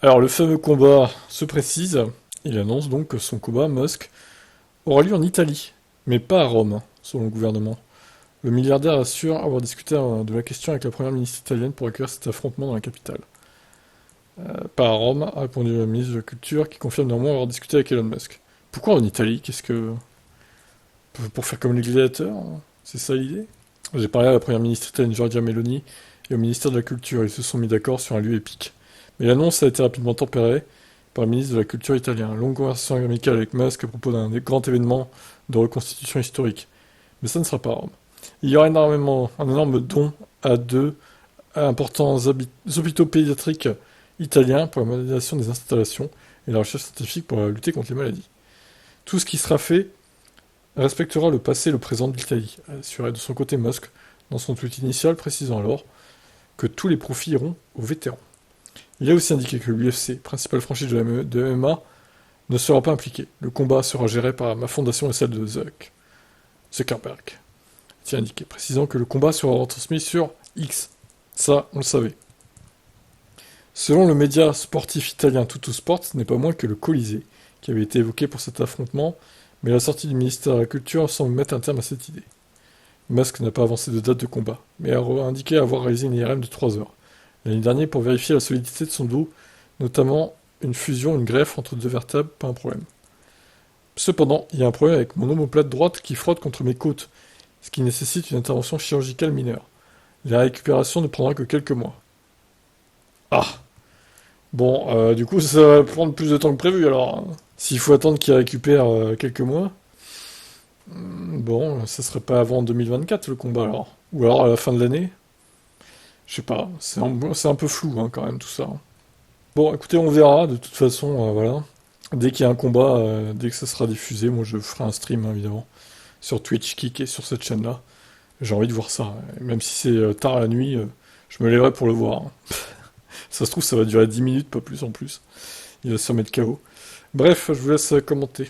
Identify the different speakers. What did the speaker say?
Speaker 1: Alors le fameux combat se précise, il annonce donc que son combat, Musk, aura lieu en Italie, mais pas à Rome, selon le gouvernement. Le milliardaire assure avoir discuté de la question avec la première ministre italienne pour accueillir cet affrontement dans la capitale. Pas à Rome, a répondu le ministre de la Culture, qui confirme néanmoins avoir discuté avec Elon Musk. Pourquoi en Italie? Qu'est-ce que... Pour faire comme les gladiateurs? C'est ça l'idée? J'ai parlé à la première ministre italienne Giorgia Meloni et au ministère de la Culture. Ils se sont mis d'accord sur un lieu épique. Mais l'annonce a été rapidement tempérée par le ministre de la Culture italien. Longue conversation amicale avec Musk à propos d'un grand événement de reconstitution historique. Mais ça ne sera pas à Rome. Il y aura un énorme don à deux importants hôpitaux pédiatriques italiens pour la modernisation des installations et la recherche scientifique pour lutter contre les maladies. Tout ce qui sera fait respectera le passé et le présent de l'Italie, assurait de son côté Musk dans son tweet initial, précisant alors que tous les profits iront aux vétérans. Il a aussi indiqué que l'UFC, principale franchise de MMA, ne sera pas impliqué. Le combat sera géré par ma fondation et celle de Zuckerberg. Il a indiqué, précisant que le combat sera retransmis sur X. Ça, on le savait. Selon le média sportif italien Tuttosport, ce n'est pas moins que le Colisée qui avait été évoqué pour cet affrontement, mais la sortie du ministère de la Culture semble mettre un terme à cette idée. Musk n'a pas avancé de date de combat, mais a indiqué avoir réalisé une IRM de 3 heures l'année dernière pour vérifier la solidité de son dos, notamment une fusion, une greffe entre deux vertèbres, pas un problème. Cependant, il y a un problème avec mon omoplate droite qui frotte contre mes côtes, ce qui nécessite une intervention chirurgicale mineure. La récupération ne prendra que quelques mois. Ah. Bon, du coup, ça va prendre plus de temps que prévu, alors. S'il faut attendre qu'il récupère quelques mois, bon, ça serait pas avant 2024 le combat, alors. Ou alors à la fin de l'année. Je sais pas, c'est un peu flou, hein, quand même, tout ça. Bon, écoutez, on verra, de toute façon, voilà. Dès qu'il y a un combat, dès que ça sera diffusé, moi je ferai un stream, hein, évidemment, sur Twitch, Kick et sur cette chaîne-là. J'ai envie de voir ça. Même si c'est tard la nuit, je me lèverai pour le voir, hein. Ça se trouve, ça va durer 10 minutes, pas plus en plus. Il va se remettre KO. Bref, je vous laisse commenter.